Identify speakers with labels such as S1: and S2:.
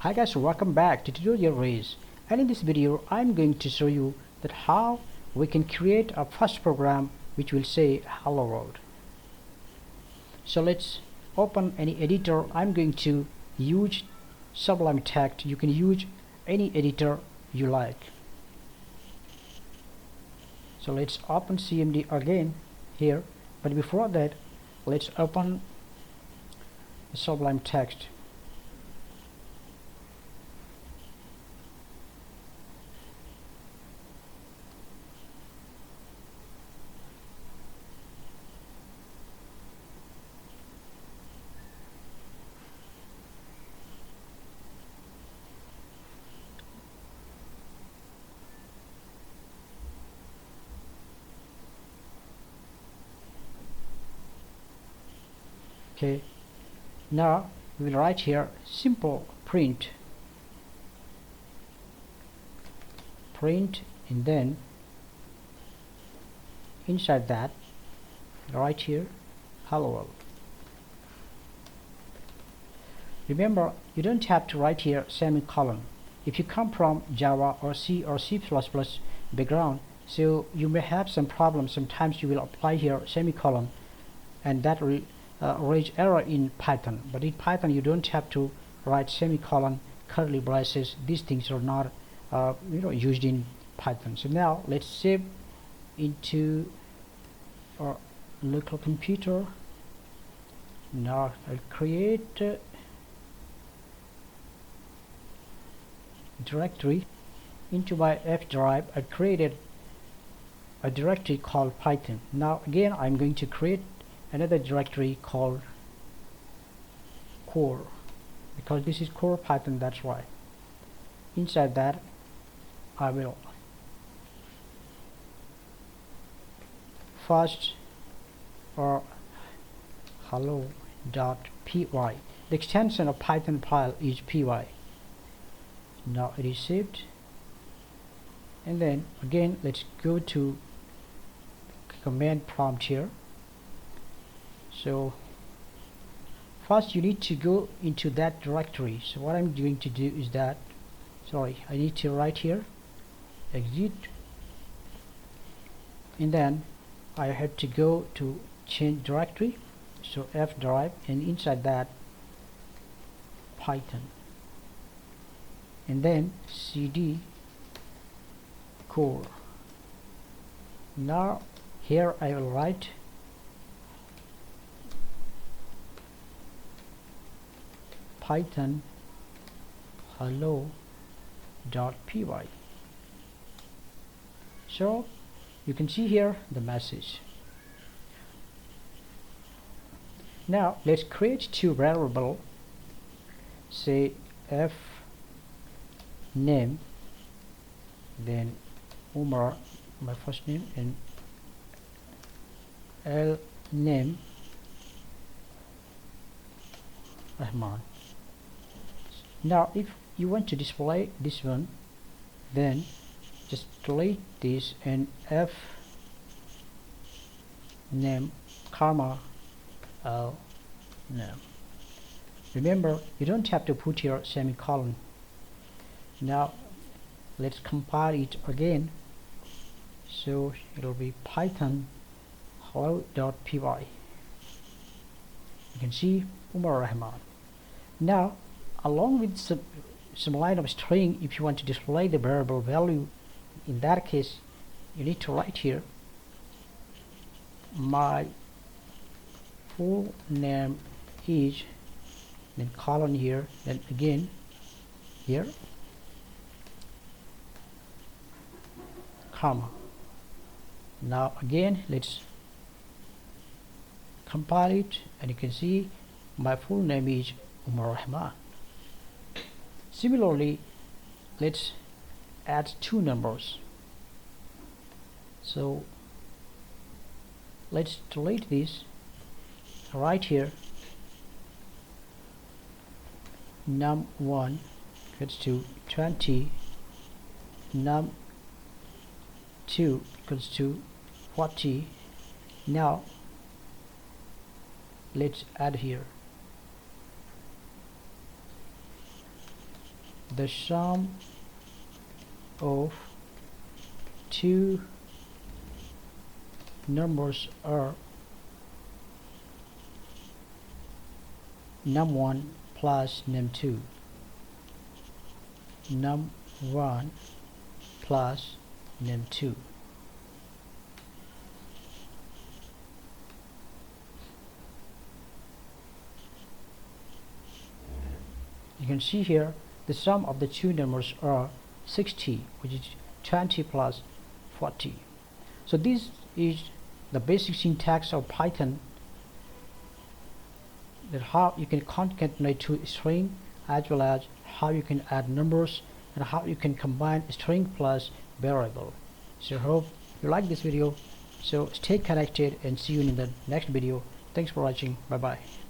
S1: Hi guys, welcome back to tutorialrays, and in this video I'm going to show you that how we can create a first program which will say hello world. So let's open any editor. I'm going to use Sublime Text. You can use any editor you like. So let's open CMD again here, but before that let's open Sublime Text. Okay, now we will write here simple print, and then inside that write here hello world. Remember, you don't have to write here semicolon. If you come from Java or C background, so you may have some problems. Sometimes you will apply here semicolon, and that raise error in Python. But in Python you don't have to write semicolon, curly braces. These things are not used in Python. So now let's save into our local computer. Now I'll create a directory. Into my F drive I created a directory called Python. Now again I'm going to create another directory called core, because this is core Python, that's why. Inside that I will first or hello.py. The extension of Python file is py. Now it is saved, and then again let's go to command prompt here. So first you need to go into that directory. So what I'm going to do is that, I need to write here exit, and then I have to go to change directory, so F drive, and inside that Python, and then cd core. Now here I will write Python hello.py. So you can see here the message. Now let's create two variables. Say f name, then Umar, my first name, and L name Rahman. Now if you want to display this one, then just delete this and f name comma L name. Remember, you don't have to put your semicolon. Now let's compile it again. So it will be Python hello.py. You can see Umar Rahman. Now along with some line of string, if you want to display the variable value, in that case you need to write here my full name is, then colon here, then again here comma. Now again let's compile it, and you can see my full name is Umar Rahman. Similarly, let's add two numbers. So let's delete this. Right here num1 equals to 20, num2 equals to 40. Now let's add here the sum of two numbers are num1 plus num2, num1 plus num2. You can see here the sum of the two numbers are 60, which is 20 plus 40. So this is the basic syntax of Python, that how you can concatenate two string, as well as how you can add numbers and how you can combine string plus variable. So hope you like this video. So stay connected and see you in the next video. Thanks for watching. Bye bye.